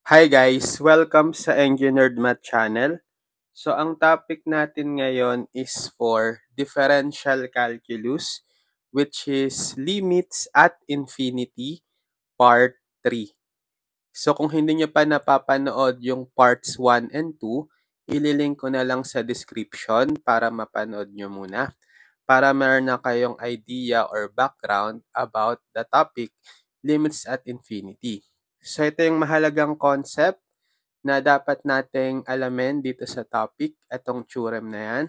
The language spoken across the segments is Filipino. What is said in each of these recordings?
Hi guys! Welcome sa Engineered Math Channel. So ang topic natin ngayon is for differential calculus, which is limits at infinity part 3. So kung hindi nyo pa napapanood yung parts 1 and 2, ililink ko na lang sa description para mapanood nyo muna, para meron na kayong idea or background about the topic limits at infinity. So ito yung mahalagang concept na dapat nating alamin dito sa topic, itong theorem na yan.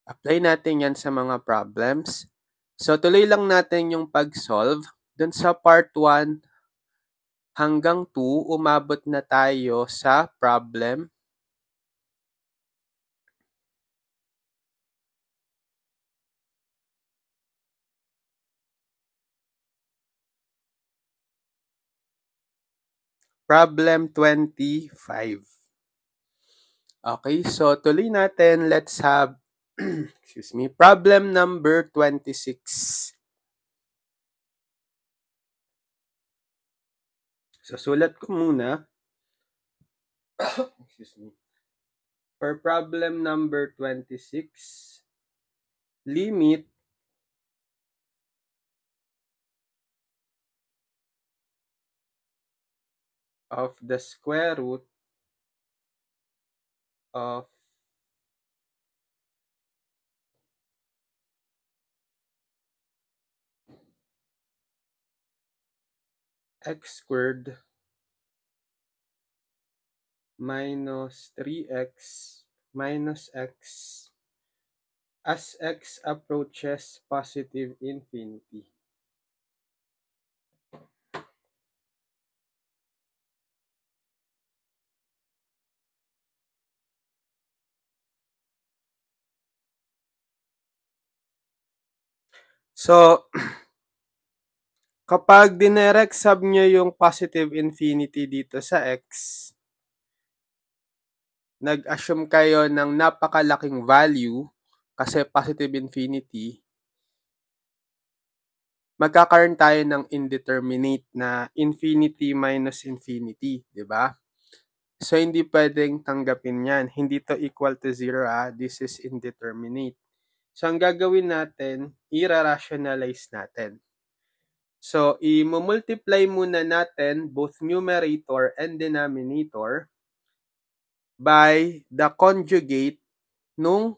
Apply natin yan sa mga problems. So tuloy lang natin yung pag-solve. Dun sa part 1 hanggang 2, umabot na tayo sa problem problem 25. Okay, so tuloy natin. Let's have excuse me, problem number 26. So sulat ko muna. Excuse me. For problem number 26, limit of the square root of x squared minus 3x minus x as x approaches positive infinity. So, kapag dinirect sub nyo yung positive infinity dito sa x, nag-assume kayo ng napakalaking value kasi positive infinity, magkakaroon tayo ng indeterminate na infinity minus infinity, di ba? So, hindi pwedeng tanggapin yan. Hindi to equal to 0, This is indeterminate. So, ang gagawin natin, i-rationalize natin. So, i-multiply muna natin both numerator and denominator by the conjugate nung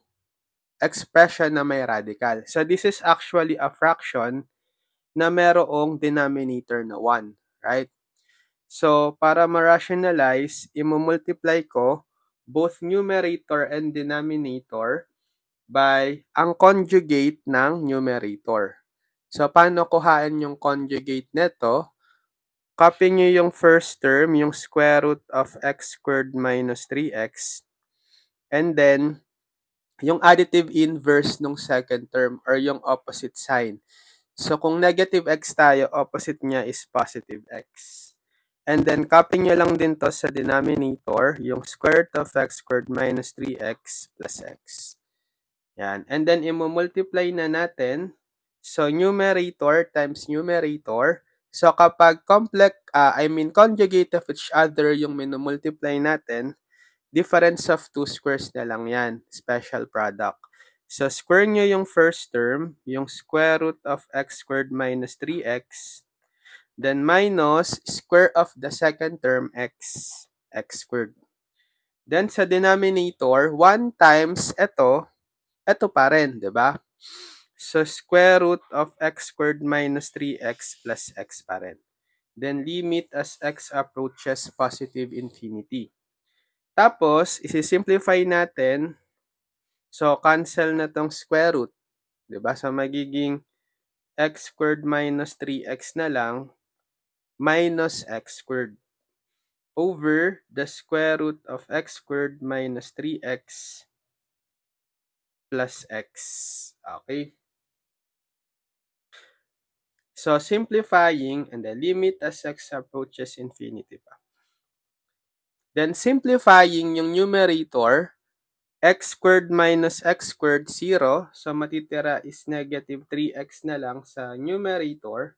expression na may radical. So, this is actually a fraction na merong denominator na 1, right? So, para ma-rationalize, i-multiply ko both numerator and denominator by ang conjugate ng numerator. So, paano kuhaan yung conjugate nito? Copy nyo yung first term, yung square root of x squared minus 3x. And then, yung additive inverse nung second term or yung opposite sign. So, kung negative x tayo, opposite niya is positive x. And then, copy nyo lang din to sa denominator, yung square root of x squared minus 3x plus x. Yan. And then, i-multiply na natin. So, numerator times numerator. So, kapag conjugate of each other yung minumultiply natin, difference of two squares na lang yan. Special product. So, square nyo yung first term, yung square root of x squared minus 3x. Then, minus square of the second term, x squared. Then, sa denominator, 1 times ito pa rin, di ba? So, square root of x squared minus 3x plus x pa rin. Then, limit as x approaches positive infinity. Tapos, isi-simplify natin. So, cancel na tong square root. Diba? So, magiging x squared minus 3x na lang minus x squared over the square root of x squared minus 3x plus x. Okay? So, simplifying and the limit as x approaches infinity pa. Then, simplifying yung numerator, x squared minus x squared, 0. So, matitira is negative 3x na lang sa numerator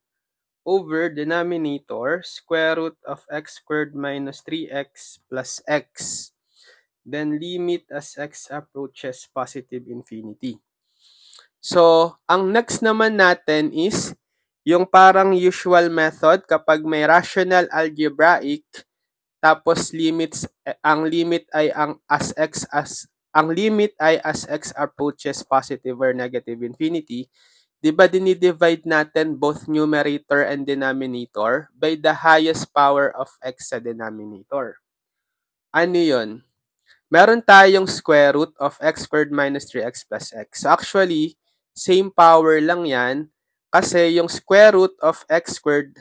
over denominator square root of x squared minus 3x plus x. Then limit as x approaches positive infinity. So, ang next naman natin is yung parang usual method kapag may rational algebraic tapos ang limit ay as x approaches positive or negative infinity. 'Di ba dinidivide natin both numerator and denominator by the highest power of x sa denominator? Ano 'yun? Meron tayong square root of x squared minus 3x plus x. So actually, same power lang yan kasi yung square root of x squared,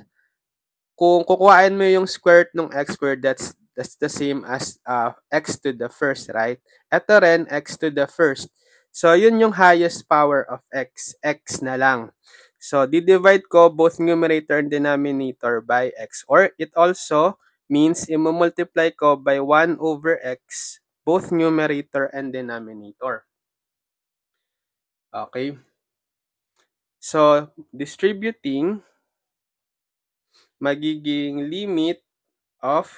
kung kukuhain mo yung square root ng x squared, that's the same as x to the first, right? Ito rin, x to the first. So yun yung highest power of x, x na lang. So di-divide ko both numerator and denominator by x, or it also means i-multiply ko by 1 over x both numerator and denominator. Okay. So, distributing, magiging limit of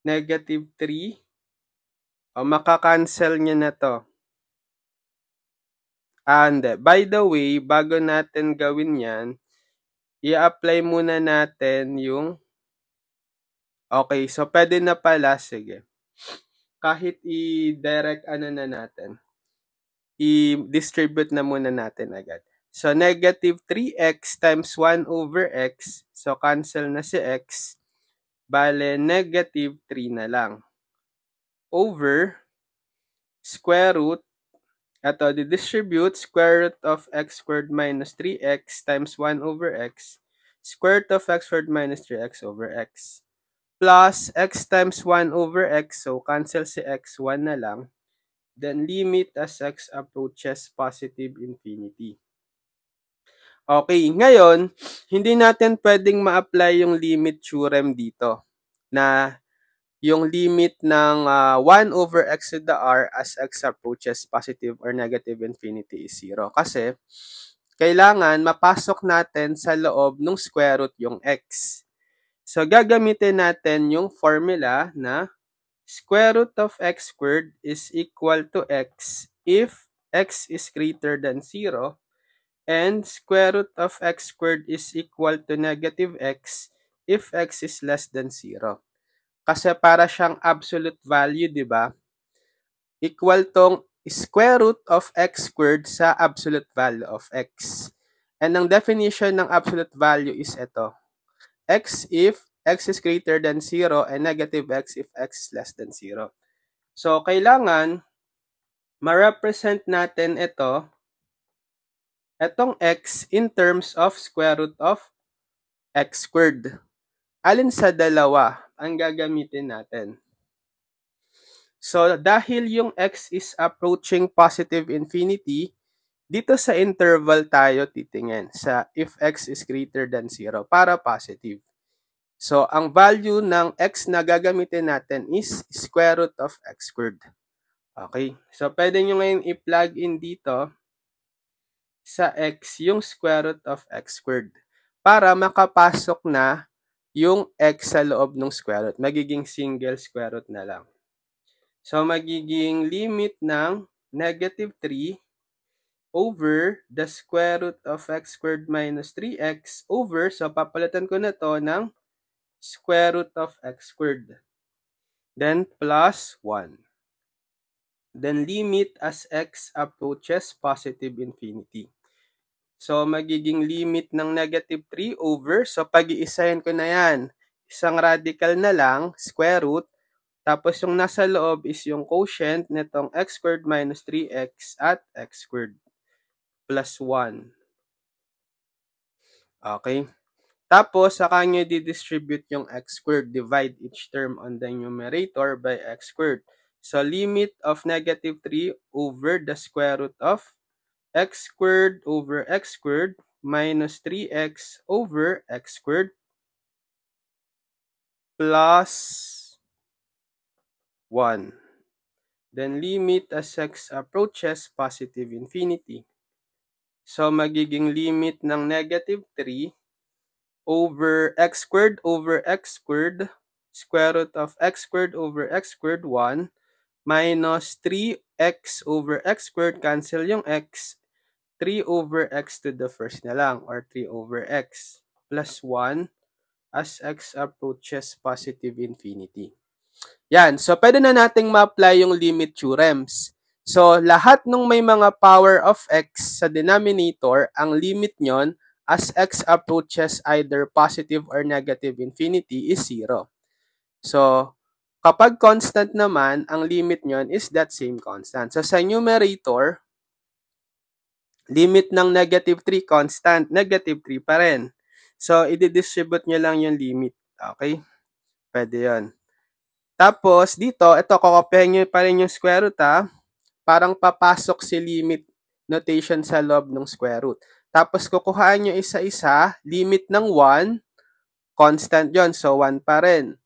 negative 3. O, makakancel niya na to. And, by the way, bago natin gawin yan, i-apply muna natin yung, okay, so pwede na pala, sige. Kahit i-direct na natin. I-distribute na muna natin agad. So, negative 3x times 1 over x. So, cancel na si x. Bale, negative 3 na lang. Over square root. Ito, di-distribute square root of x squared minus 3x times 1 over x. Square root of x squared minus 3x over x. Plus x times 1 over x. So, cancel si x, 1 na lang. Then, limit as x approaches positive infinity. Okay, ngayon, hindi natin pwedeng ma-apply yung limit theorem dito na yung limit ng 1 over x to the r as x approaches positive or negative infinity is 0. Kasi, kailangan mapasok natin sa loob ng square root yung x. So, gagamitin natin yung formula na square root of x squared is equal to x if x is greater than 0, and square root of x squared is equal to negative x if x is less than 0. Kasi para siyang absolute value, di ba? Equal tong square root of x squared sa absolute value of x. And ang definition ng absolute value is ito. X if x is greater than 0 and negative x if x is less than 0. So, kailangan ma-represent natin itong x in terms of square root of x squared. Alin sa dalawa ang gagamitin natin? So, dahil yung x is approaching positive infinity, dito sa interval tayo titingin sa if x is greater than 0 para positive. So, ang value ng x na gagamitin natin is square root of x squared. Okay? So, pwede nyo ngayon i-plug in dito sa x yung square root of x squared para makapasok na yung x sa loob ng square root. Magiging single square root na lang. So, magiging limit ng negative 3 over the square root of x squared minus 3x over, so papalitan ko na to ng square root of x squared. Then, plus 1. Then, limit as x approaches positive infinity. So, magiging limit ng negative 3 over, so pag-iisahin ko na yan. Isang radical na lang, square root. Tapos, yung nasa loob is yung quotient nitong x squared minus 3x at x squared plus 1. Okay? Tapos, saka nyo di-distribute yung x squared. Divide each term on the numerator by x squared. So, limit of negative 3 over the square root of x squared over x squared minus 3x over x squared plus 1. Then, limit as x approaches positive infinity. So, magiging limit ng negative 3 over x squared over x squared, square root of x squared over x squared 1, minus 3x over x squared, cancel yung x, 3 over x to the first na lang, or 3 over x, plus 1 as x approaches positive infinity. Yan. So, pwede na nating ma-apply yung limit theorems. So, lahat ng may mga power of x sa denominator, ang limit nyon as x approaches either positive or negative infinity is 0. So, kapag constant naman, ang limit nyon is that same constant. So, sa numerator, limit ng negative 3 constant, negative 3 pa rin. So, i-distribute nyo lang yung limit. Okay? Pwede yun. Tapos, dito, ito, kokopyahin nyo pa rin yung square root, ha? Parang papasok si limit notation sa loob ng square root. Tapos, kukuhaan nyo isa-isa, limit ng 1, constant yon, so 1 pa rin.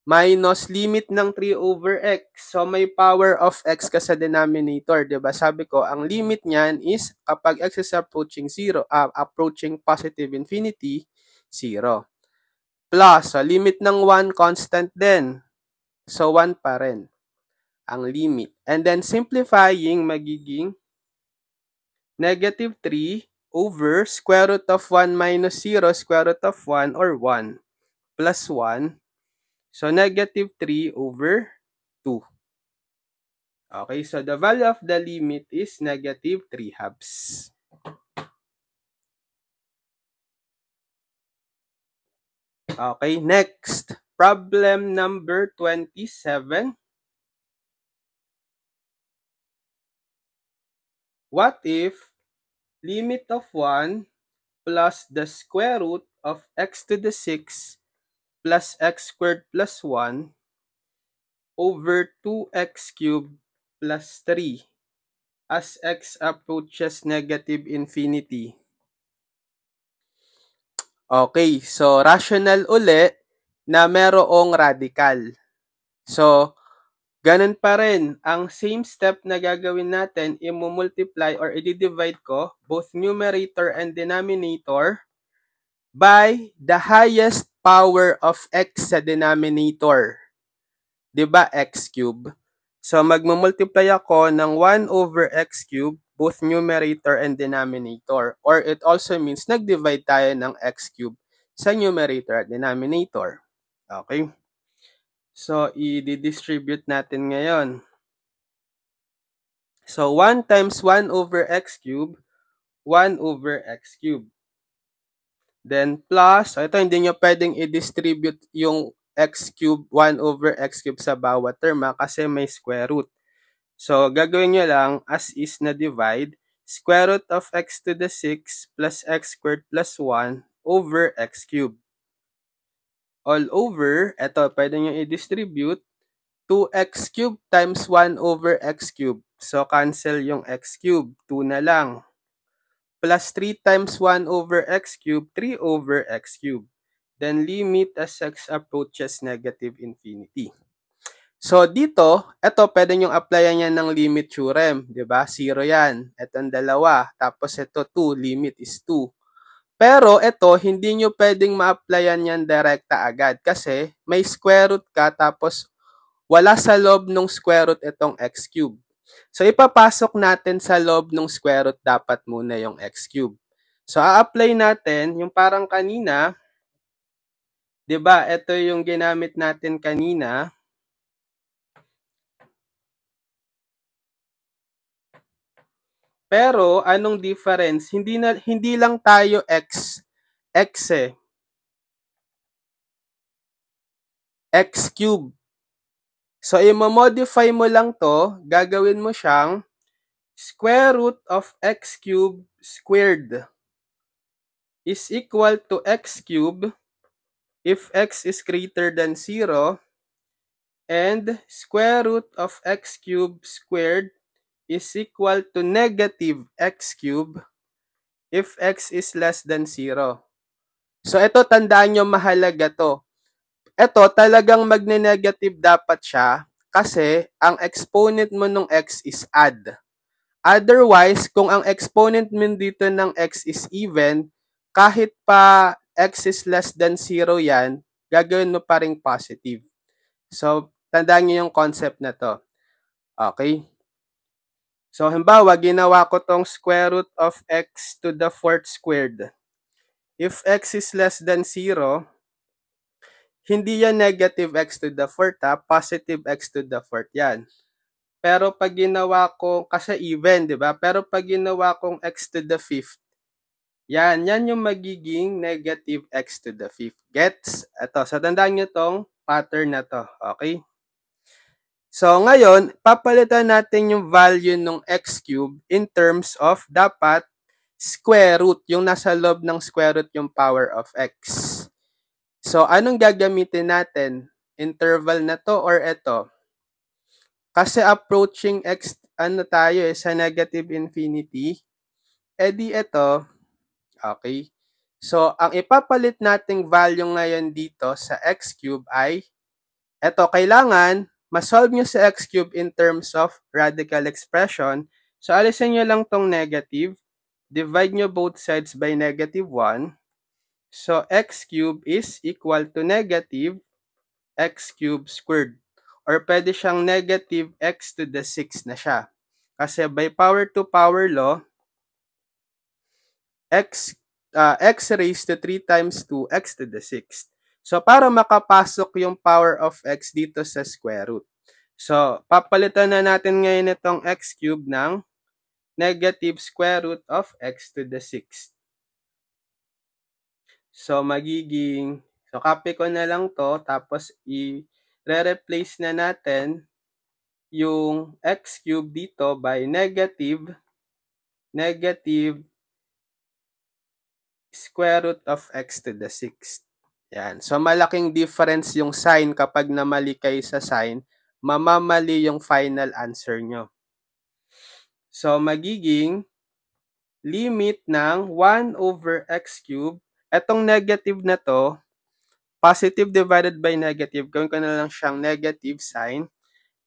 Minus limit ng 3 over x. So, may power of x ka sa denominator, diba? Sabi ko, ang limit niyan is kapag x is approaching 0, approaching positive infinity, 0. Plus, so limit ng 1, constant din. So, 1 pa rin ang limit. And then, simplifying, magiging negative 3 over square root of 1 minus 0, square root of 1, or 1, plus 1. So, negative 3 over 2. Okay, so the value of the limit is negative 3 halves. Okay, next. Problem number 27. What if limit of 1 plus the square root of x to the 6 plus x squared plus 1 over 2x cubed plus 3 as x approaches negative infinity? Okay, so rational uli na merong radical. So, ganun pa rin. Ang same step na gagawin natin, i-multiply or i-divide ko both numerator and denominator by the highest power of x sa denominator. Diba, x cube? So, magmumultiply ako ng 1 over x cube, both numerator and denominator. Or it also means nag-divide tayo ng x cube sa numerator at denominator. Okay? So, i-distribute natin ngayon. So, 1 times 1 over x cube, 1 over x cube. Then, plus, so ito hindi nyo pwedeng i-distribute yung x cube, 1 over x cube sa bawat term kasi may square root. So, gagawin nyo lang as is na divide, square root of x to the 6 plus x squared plus 1 over x cube. All over, ito, pwede nyo i-distribute, 2x cube times 1 over x cube. So, cancel yung x cube, 2 na lang. Plus 3 times 1 over x cube, 3 over x cube. Then, limit as x approaches negative infinity. So, dito, ito, pwede nyong applyan yan ng limit theorem. Diba? 0 yan. Itong dalawa. Tapos, ito 2. Limit is 2. Pero, ito, hindi nyo pwedeng ma-applyan yan direkta agad. Kasi, may square root ka, tapos, wala sa loob ng square root itong x cube. So, ipapasok natin sa loob ng square root dapat muna yung x cube. So, a-apply natin yung parang kanina. Diba? Ito yung ginamit natin kanina. Pero, anong difference? Hindi lang tayo x eh. X cube. So, i-modify mo lang to, gagawin mo siyang square root of x cube squared is equal to x cube if x is greater than 0 and square root of x cube squared is equal to negative x cube if x is less than 0. So, ito, tandaan nyo, mahalaga to. Ito, talagang magne-negative dapat siya kasi ang exponent mo ng x is add. Otherwise, kung ang exponent mo dito ng x is even, kahit pa x is less than 0 yan, gagawin mo pa ring positive. So, tandaan niyo yung concept na to. Okay? So, halimbawa, ginawa ko tong square root of x to the fourth squared. If x is less than 0, hindi yan negative x to the fourth ha, positive x to the fourth yan. Pero pag ginawa ko, kasi even, di ba? Pero pag ginawa kong x to the fifth, yan yung magiging negative x to the fifth. Gets? Ito, so tandaan nyo tong pattern na to. Okay? So, ngayon, papalitan natin yung value ng x cube in terms of dapat square root, yung nasa loob ng square root yung power of x. So, anong gagamitin natin? Interval na to or ito? Kasi approaching x, tayo sa negative infinity. Eh di ito, okay. So, ang ipapalit nating value ngayon dito sa x cube ay, ito, kailangan ma-solve nyo sa x cube in terms of radical expression. So, alisin nyo lang tong negative. Divide nyo both sides by negative 1. So, x cube is equal to negative x cube squared. Or pwede siyang negative x to the 6 na siya. Kasi by power to power law, x raised to 3 times 2, x to the 6. So, para makapasok yung power of x dito sa square root. So, papalitan na natin ngayon itong x cube ng negative square root of x to the 6. So, magiging, so copy ko na lang to, tapos i-replace na natin yung x cube dito by negative square root of x to the 6th. Yan. So, malaking difference yung sign kapag namali kayo sa sign, mamamali yung final answer nyo. So, magiging limit ng 1 over x cube. Etong negative na to, positive divided by negative, gawin ko na lang siyang negative sign.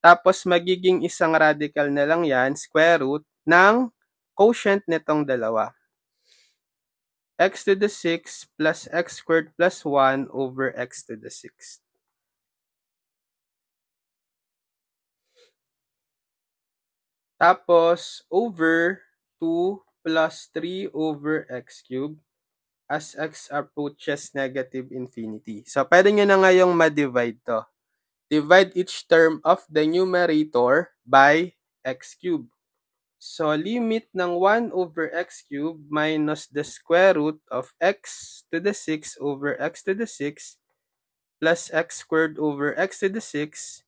Tapos, magiging isang radical na lang yan, square root, ng quotient nitong dalawa. X to the 6 plus x squared plus 1 over x to the 6. Tapos, over 2 plus 3 over x cubed as x approaches negative infinity. So, pwede nyo na ngayong ma-divide to. Divide each term of the numerator by x cubed. So, limit ng 1 over x cubed minus the square root of x to the 6 over x to the 6 plus x squared over x to the 6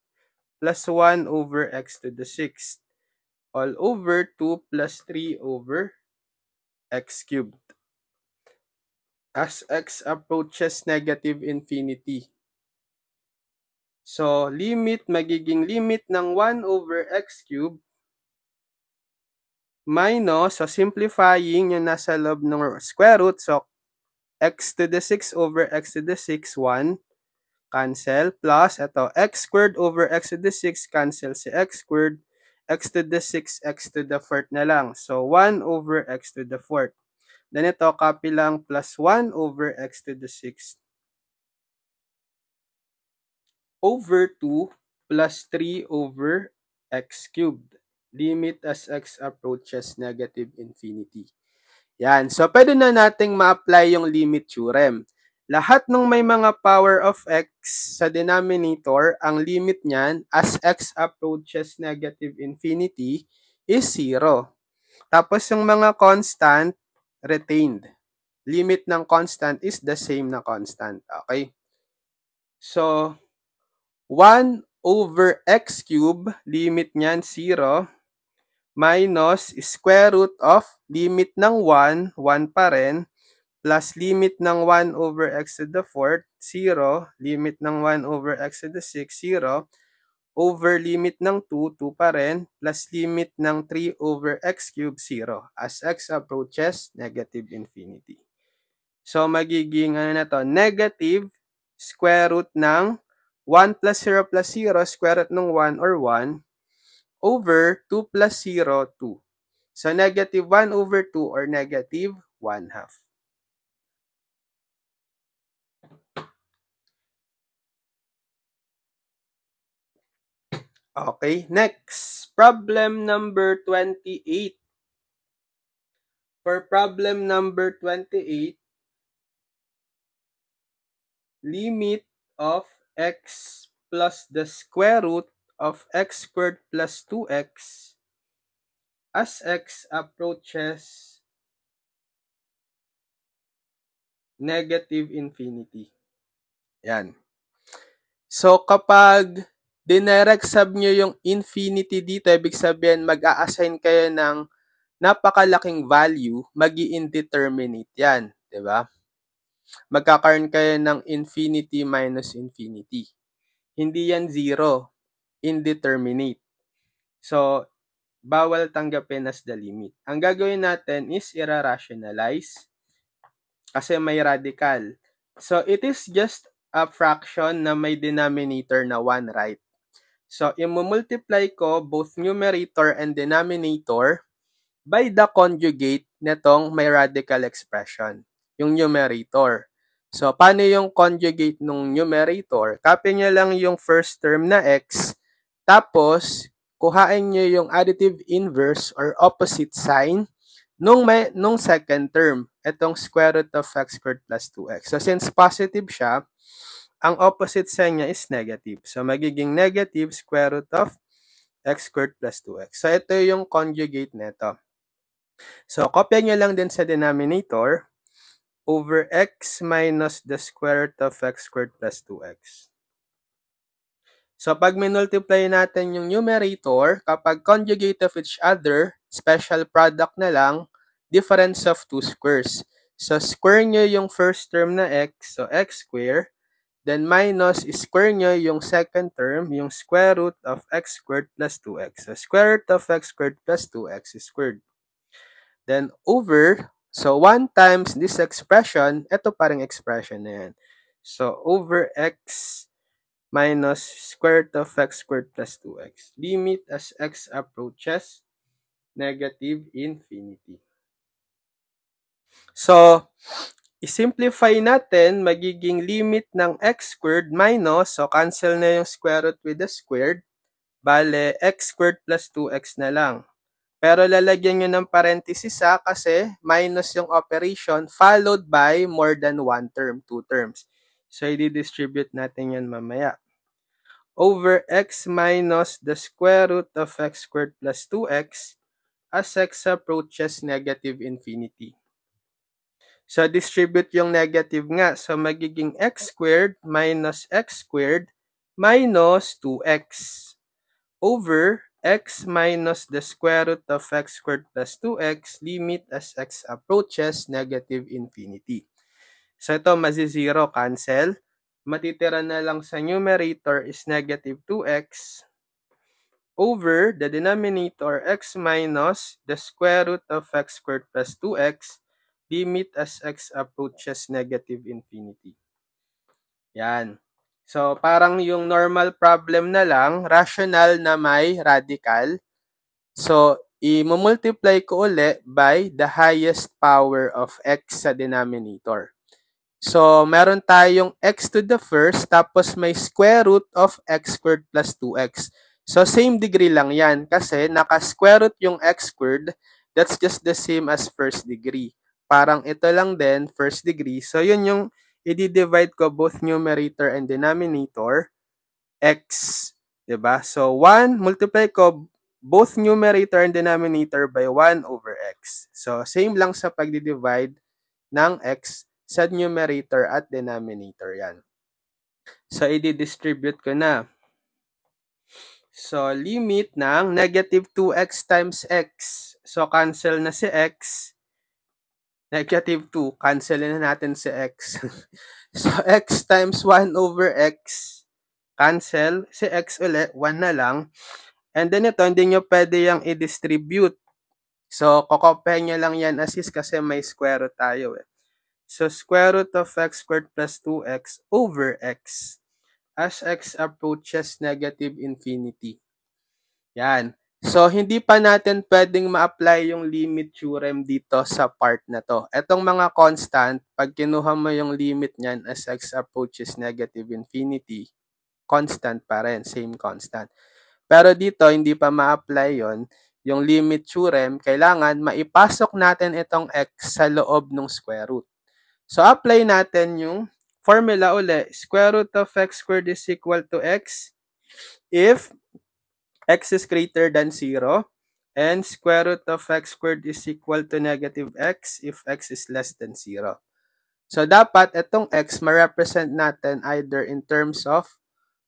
plus 1 over x to the 6 all over 2 plus 3 over x cubed as x approaches negative infinity. So, magiging limit ng 1 over x cubed minus, so simplifying yung nasa loob ng square root, so x to the 6 over x to the 6, 1, cancel, plus, ito, x squared over x to the 6, cancel si x squared, x to the 6, x to the 4th na lang. So, 1 over x to the 4th. Then ito, copy lang, plus 1 over x to the 6th over 2 plus 3 over x cubed. Limit as x approaches negative infinity. Yan. So, pwede na nating ma-apply yung limit theorem. Lahat ng may mga power of x sa denominator, ang limit niyan as x approaches negative infinity is 0. Tapos yung mga constant, retained. Limit ng constant is the same na constant. Okay? So, 1 over x cube, limit niyan 0, minus square root of limit ng 1, 1 pa rin, plus limit ng 1 over x to the 4th, 0, limit ng 1 over x to the 6, 0, over limit ng 2, 2 pa rin, plus limit ng 3 over x cubed, 0, as x approaches negative infinity. So, magiging, negative square root ng 1 plus 0 plus 0, square root ng 1 or 1, over 2 plus 0, 2. So, negative 1 over 2 or negative 1 half. Okay, next. Problem number 28. For problem number 28, limit of x plus the square root of x squared plus 2x as x approaches negative infinity. Yan. So, kapag dinirect sub nyo yung infinity dito, ibig sabihin mag-a-assign kayo ng napakalaking value, mag-i-indeterminate yan. Diba? Magkakaroon kayo ng infinity minus infinity. Hindi yan zero. Indeterminate. So, bawal tanggapin as the limit. Ang gagawin natin is i-rationalize kasi may radical. So, it is just a fraction na may denominator na 1, right? So, i-multiply ko both numerator and denominator by the conjugate netong may radical expression, yung numerator. So, paano yung conjugate ng numerator? Copy nyo lang yung first term na x, tapos, kuhain nyo yung additive inverse or opposite sign nung second term, itong square root of x squared plus 2x. So, since positive siya, ang opposite sign niya is negative. So, magiging negative square root of x squared plus 2x. So, ito yung conjugate nito. So, kopya nyo lang din sa denominator over x minus the square root of x squared plus 2x. So, pag minultiply natin yung numerator, kapag conjugate of each other, special product na lang, difference of two squares. So, square nyo yung first term na x, so x square, then minus square nyo yung second term, yung square root of x squared plus 2x. So, square root of x squared plus 2x is squared. Then, over, so 1 times this expression, ito parang expression na yan. So, over x minus square root of x squared plus 2x. Limit as x approaches negative infinity. So, i-simplify natin, magiging limit ng x squared minus, so cancel na yung square root with the squared, bale, x squared plus 2x na lang. Pero lalagyan nyo ng parenthesis kasi minus yung operation followed by more than one term, 2 terms. So, i-distribute natin yan mamaya. Over x minus the square root of x squared plus 2x as x approaches negative infinity. So, distribute yung negative nga. So, magiging x squared minus x squared minus 2x over x minus the square root of x squared plus 2x limit as x approaches negative infinity. So, ito mazi-zero, cancel. Matitira na lang sa numerator is negative 2x over the denominator x minus the square root of x squared plus 2x limit as x approaches negative infinity. Yan. So, parang yung normal problem na lang, rational na may radical. So, i-multiply ko uli by the highest power of x sa denominator. So, meron tayong x to the first, tapos may square root of x squared plus 2x. So, same degree lang yan kasi naka-square root yung x squared, that's just the same as first degree. Parang ito lang din, first degree. So, yun yung i-divide ko both numerator and denominator, x. Diba? So, 1, multiply ko both numerator and denominator by 1 over x. So, same lang sa pagdi-divide ng x sa numerator at denominator yan. So, i-distribute ko na. So, limit ng negative 2x times x. So, cancel na si x. Negative 2, cancel na natin si x. So, x times 1 over x. Cancel. Si x ulit, 1 na lang. And then ito, hindi nyo pwede yung i-distribute. So, kokopyahin nyo lang yan as is kasi may square root tayo eh. So, square root of x squared plus 2x over x as x approaches negative infinity. Yan. So, hindi pa natin pwedeng ma-apply yung limit theorem dito sa part na to. Etong mga constant, pag kinuha mo yung limit niyan as x approaches negative infinity, constant pa rin, same constant. Pero dito, hindi pa ma-apply yon. Yung limit theorem, kailangan maipasok natin itong x sa loob ng square root. So, apply natin yung formula uli. Square root of x squared is equal to x if x is greater than 0, and square root of x squared is equal to negative x if x is less than 0. So, dapat itong x ma-represent natin either in terms of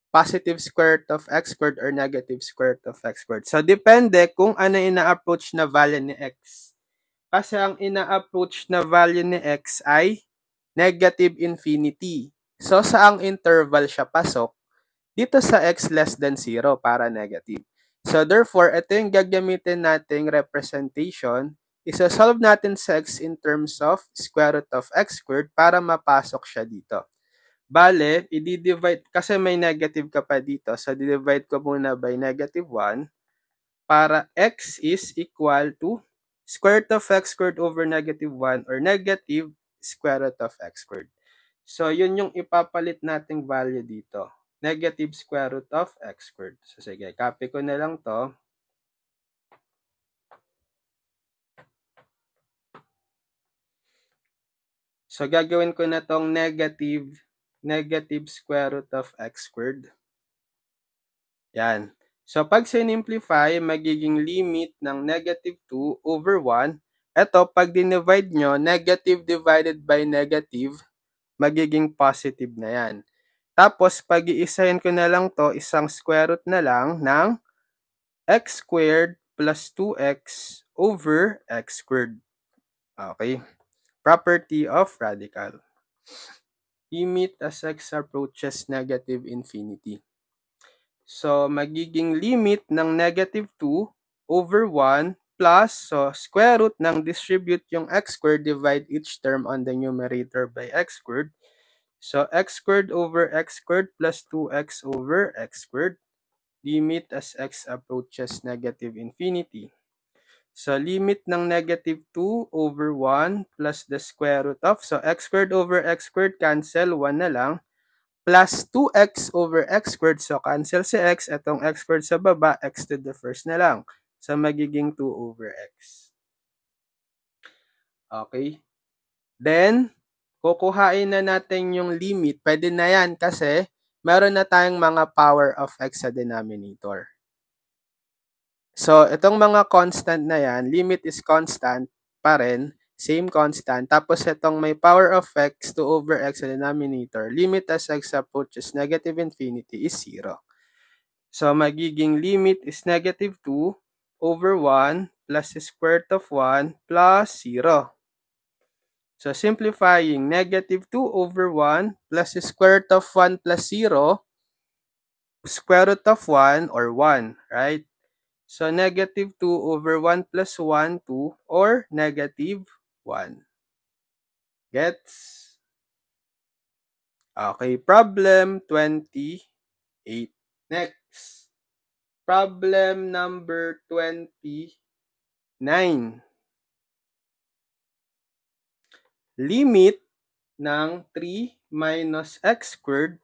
positive square root of x squared or negative square root of x squared. So, depende kung ano ina-approach na value ni x. Kasi ang ina-approach na value ni x ay negative infinity. So, saang interval siya pasok? Dito sa x less than 0 para negative. So, therefore, ito yung gagamitin nating representation. Isa-solve natin sa x in terms of square root of x squared para mapasok siya dito. Bale, i-divide, kasi may negative ka pa dito. So, divide ko muna by negative 1 para x is equal to square root of x squared over negative 1 or negative square root of x squared. So, yun yung ipapalit nating value dito. Negative square root of x squared. So, sige, copy ko na lang to. So, gagawin ko na tong negative square root of x squared. Yan. So, pag sinimplify, magiging limit ng negative 2 over 1. Ito, pag dinivide nyo, negative divided by negative, magiging positive na yan. Tapos, pag iisahin ko na lang to, isang square root na lang ng x squared plus 2x over x squared. Okay. Property of radical. Limit as x approaches negative infinity. So, magiging limit ng negative 2 over 1 plus, so square root ng distribute yung x squared, divide each term on the numerator by x squared. So, x squared over x squared plus 2x over x squared. Limit as x approaches negative infinity. So, limit ng negative 2 over 1 plus the square root of, so x squared over x squared cancel, 1 na lang, plus 2x over x squared, so cancel si x, itong x squared sa baba, x to the first na lang. So, magiging 2 over x. Okay? Then, kukuhain na natin yung limit. Pwede na yan kasi meron na tayong mga power of x sa denominator. So, itong mga constant na yan, limit is constant pa rin, same constant. Tapos, itong may power of x, 2 over x sa denominator, limit as x approaches negative infinity is 0. So, magiging limit is negative 2 over 1 plus the square root of 1 plus 0. So, simplifying, negative 2 over 1 plus the square root of 1 plus 0, square root of 1 or 1, right? So, negative 2 over 1 plus 1, 2, or negative 1. Gets? Okay, problem 28. Next. Problem number 29. Limit ng 3 minus x squared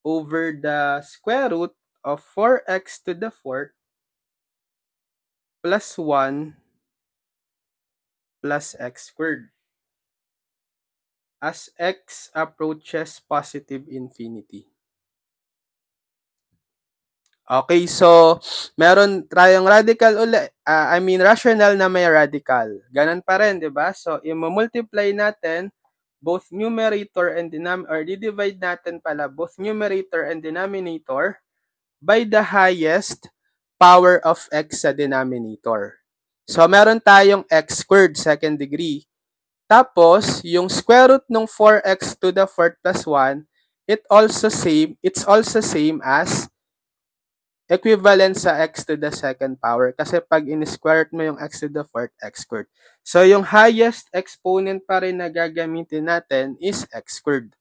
over the square root of 4x to the fourth plus 1 plus x squared as x approaches positive infinity. Okay, so meron tayong radical rational na may radical. Ganun pa rin, 'di ba? So i-multiply natin both numerator and denominator, or di-divide natin pala both numerator and denominator by the highest power of x sa denominator. So meron tayong x squared second degree. Tapos yung square root ng 4x to the fourth plus 1, it's also same as equivalent sa x to the second power. Kasi pag in-square root mo yung x to the fourth, x squared. So, yung highest exponent pa rin na gagamitin natin is x squared.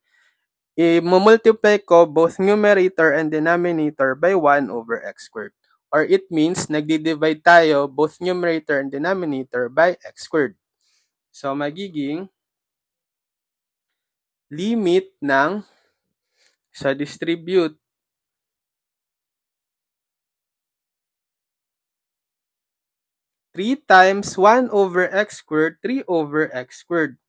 I-multiply ko both numerator and denominator by 1 over x squared. Or it means nagdi-divide tayo both numerator and denominator by x squared. So, magiging limit ng sa distribute three times 1 over x squared, 3 over x squared.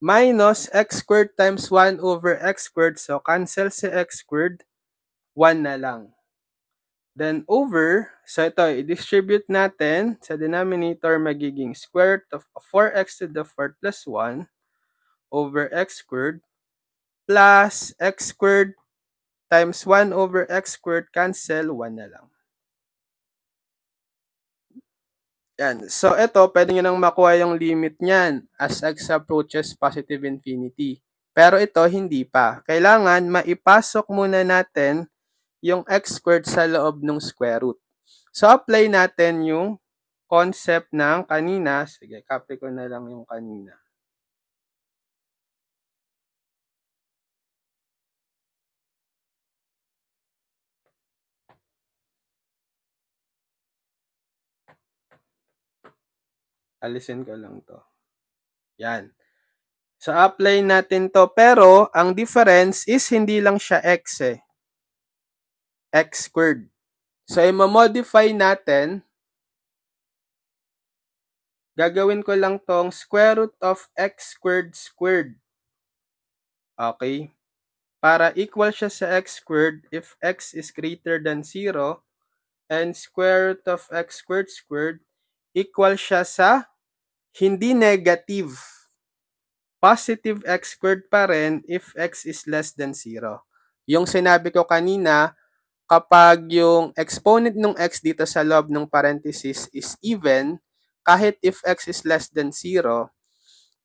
Minus x squared times 1 over x squared. So, cancel si x squared. 1 na lang. Then, over, so ito, i-distribute natin sa denominator magiging square root of 4x to the 4th plus 1 over x squared plus x squared times 1 over x squared, cancel, 1 na lang. Yan. So, ito, pwede nyo nang makuha yung limit niyan as x approaches positive infinity. Pero ito, hindi pa. Kailangan maipasok muna natin yung x squared sa loob ng square root. So, apply natin yung concept ng kanina. Sige, copy ko na lang yung kanina. Alisin ko lang to. Yan. So, apply natin to. Pero, ang difference is hindi lang siya x eh. X squared. So, i-modify natin. Gagawin ko lang tong square root of x squared squared. Okay? Para equal siya sa x squared if x is greater than 0 and square root of x squared squared equal siya sa hindi negative. Positive x squared pa rin if x is less than 0. Yung sinabi ko kanina, kapag yung exponent ng x dito sa loob ng parenthesis is even, kahit if x is less than 0,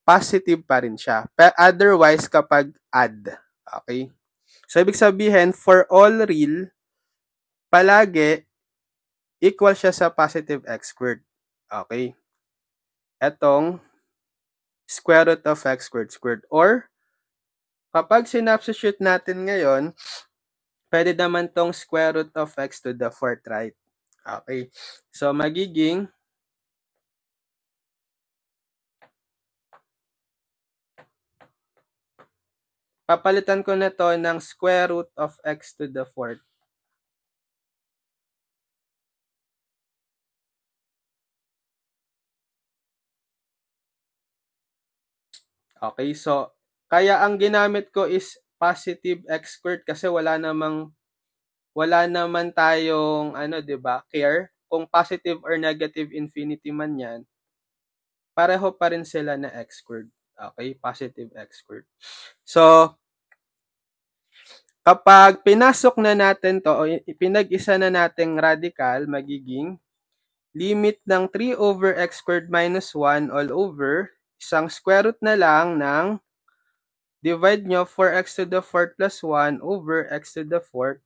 positive pa rin siya. But otherwise, kapag add. Okay? So, ibig sabihin, for all real, palagi, equal siya sa positive x squared. Okay? Etong square root of x squared squared. Or, kapag sinubstitute natin ngayon, pwede naman tong square root of x to the 4th, right? Okay. So, magiging papalitan ko na to ng square root of x to the 4th. Okay, so kaya ang ginamit ko is positive x squared kasi wala naman tayong ano, 'di ba? Care kung positive or negative infinity man 'yan. Pareho pa rin sila na x squared. Okay, positive x squared. So, kapag pinasok na natin to o pinag-isa na nating radical, magiging limit ng 3 over x squared minus 1 all over isang square root na lang ng divide nyo 4x to the 4th plus 1 over x to the 4th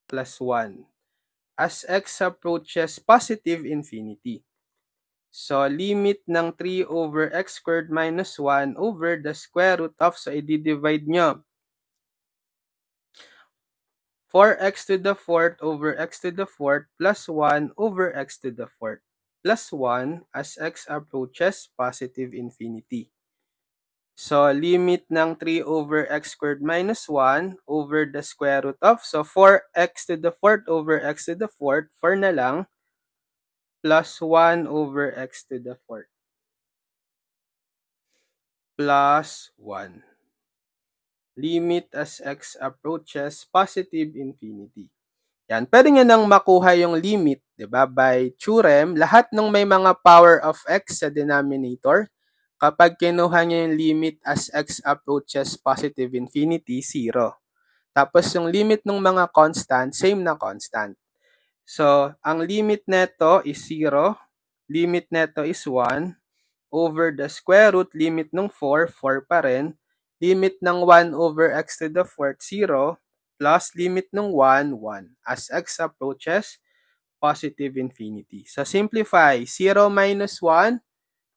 plus 1 as x approaches positive infinity. So, limit ng 3 over x squared minus 1 over the square root of, so i-divide nyo 4x to the 4th over x to the 4th plus 1 over x to the 4th plus 1 as x approaches positive infinity. So, limit ng 3 over x squared minus 1 over the square root of, so 4x to the 4th over x to the 4th, 4 na lang, plus 1 over x to the 4th, plus 1. Limit as x approaches positive infinity. Yan, pwede nyo nang makuha yung limit, diba? By theorem, lahat ng may mga power of x sa denominator, kapag kinuha nyo yung limit as x approaches positive infinity, 0. Tapos yung limit ng mga constant, same na constant. So, ang limit neto is 0, limit neto is 1, over the square root, limit ng 4, 4 pa rin, limit ng 1 over x to the 4th, 0, plus limit ng 1, 1, as x approaches positive infinity. So, simplify, 0 minus 1,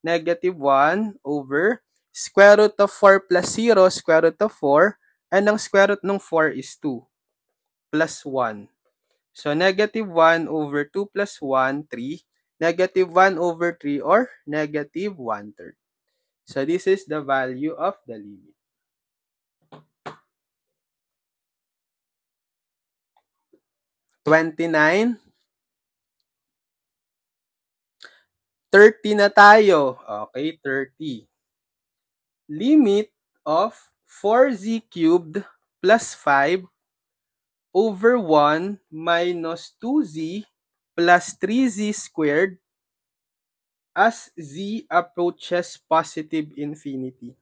negative 1 over square root of 4 plus 0, square root of 4, and ang square root ng 4 is 2, plus 1. So, negative 1 over 2 plus 1, 3. Negative 1 over 3 or negative 1/3. So, this is the value of the limit. 29. 30 na tayo. Okay, 30. Limit of 4z cubed plus 5 over 1 minus 2z plus 3z squared as z approaches positive infinity.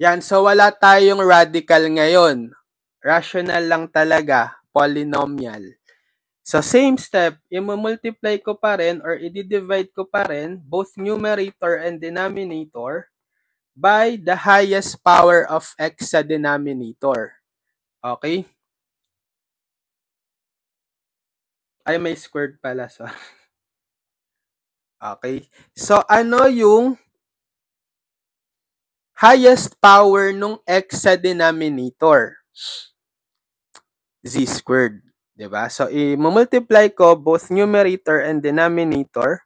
Yan, so wala tayong radical ngayon. Rational lang talaga, polynomial. So same step, i-multiply ko pa rin or i-divide ko pa rin both numerator and denominator by the highest power of x sa denominator. Okay? Ay, may squared pala. So. Okay. So, ano yung highest power nung x sa denominator? Z squared. Diba? So, i-multiply ko both numerator and denominator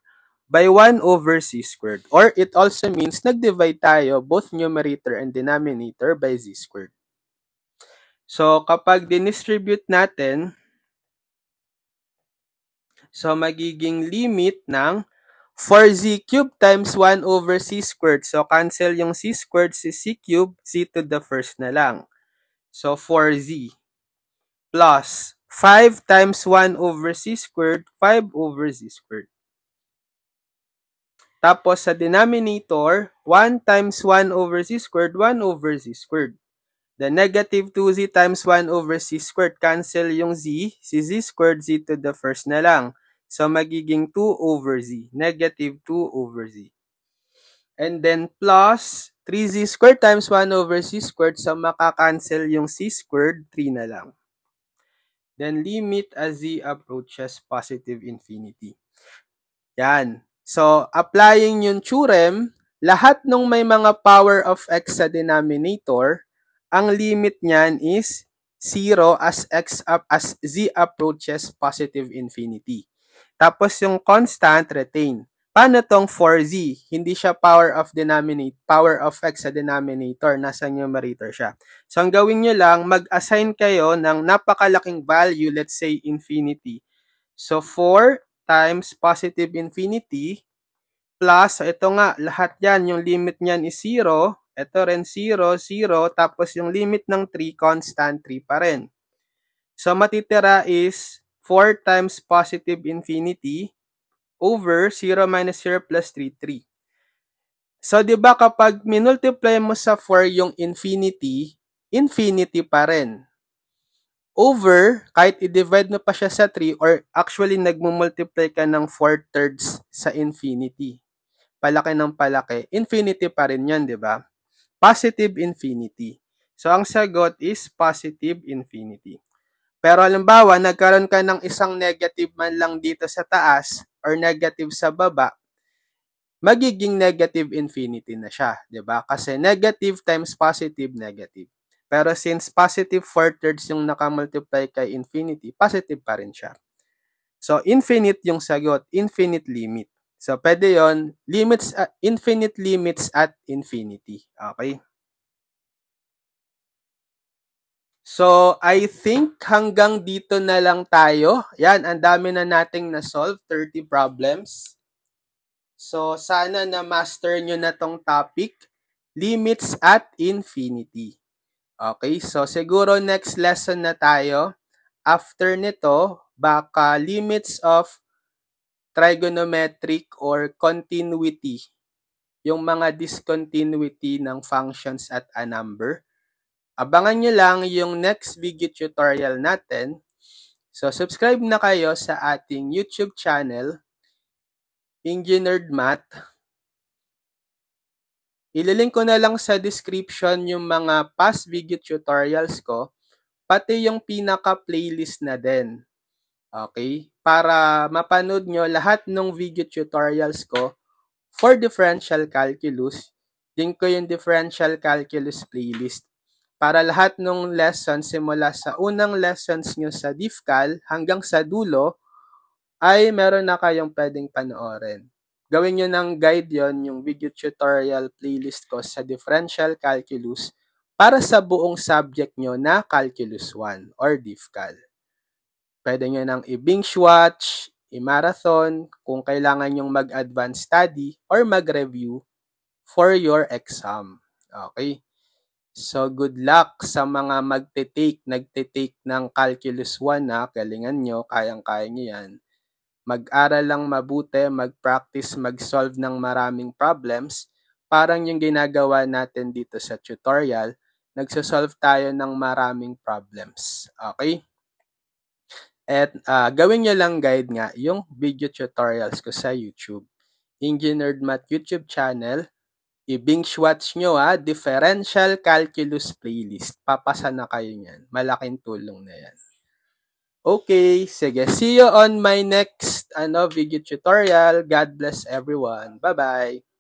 by 1 over z squared. Or it also means nag-divide tayo both numerator and denominator by z squared. So, kapag dinistribute natin, so magiging limit ng 4z cubed times 1 over c squared. So, cancel yung c squared, si c cubed, c to the first na lang. So, 4z plus 5 times 1 over c squared, 5 over z squared. Tapos, sa denominator, 1 times 1 over z squared, 1 over z squared. The negative 2z times 1 over c squared, cancel yung z, si z squared, z to the first na lang. So, magiging 2 over z, negative 2 over z. And then, plus 3z squared times 1 over c squared, so makakancel yung c squared, 3 na lang. Then, limit as z approaches positive infinity. Yan. So, applying yung theorem, lahat ng may mga power of x sa denominator, ang limit niyan is 0 as z approaches positive infinity. Tapos yung constant retain. Paano tong 4z? Hindi siya power of x sa denominator, nasa numerator siya. So ang gawin nyo lang, mag-assign kayo ng napakalaking value, let's say infinity. So 4 times positive infinity plus, so ito nga, lahat yan, yung limit niyan is 0, ito rin 0, 0, tapos yung limit ng 3, constant 3 pa rin. So matitira is 4 times positive infinity over 0 minus 0 plus 3, 3. So, di ba kapag minultiply mo sa 4 yung infinity, infinity pa rin. Over, kahit i-divide mo pa siya sa 3, or actually nagmumultiply ka ng 4/3 sa infinity. Palaki ng palaki, infinity pa rin yan, di ba? Positive infinity. So, ang sagot is positive infinity. Pero halimbawa, nagkaroon ka ng isang negative man lang dito sa taas or negative sa baba, magiging negative infinity na siya, di ba? Kasi negative times positive, negative. Pero since positive 4/3 yung nakamultiply kay infinity, positive pa rin siya. So, infinite yung sagot, infinite limit. So, pwede yun, infinite limits at infinity. Okay? So, I think hanggang dito na lang tayo. Yan, ang dami na nating na-solve, 30 problems. So, sana na-master nyo na tong topic, limits at infinity. Okay, so siguro next lesson na tayo. After nito, baka limits of trigonometric or continuity. Yung mga discontinuity ng functions at a number. Abangan nyo lang yung next video tutorial natin. So, subscribe na kayo sa ating YouTube channel, Engineered Math. Ililink ko na lang sa description yung mga past video tutorials ko, pati yung pinaka-playlist na din. Okay? Para mapanood nyo lahat ng video tutorials ko for differential calculus. Link ko yung differential calculus playlist para lahat ng lessons simula sa unang lessons nyo sa DIFCAL hanggang sa dulo ay meron na kayong pwedeng panoorin. Gawin nyo ng guide yon yung video tutorial playlist ko sa Differential Calculus para sa buong subject nyo na Calculus 1 or DIFCAL. Pwede nyo nang i-binge watch, i-marathon kung kailangan nyong mag-advance study or mag-review for your exam. Okay? So, good luck sa mga nagtitake ng Calculus 1 na galingan nyo, kayang-kaya nyo yan. Mag-aral lang mabuti, mag-practice, mag-solve ng maraming problems. Parang yung ginagawa natin dito sa tutorial, nagsosolve tayo ng maraming problems. Okay? At gawin nyo lang guide nga yung video tutorials ko sa YouTube. Engineered Math YouTube channel. I-binge watch nyo Differential Calculus playlist. Papasa na kayo niyan. Malaking tulong na yan. Okay, sige. See you on my next video tutorial. God bless everyone. Bye-bye.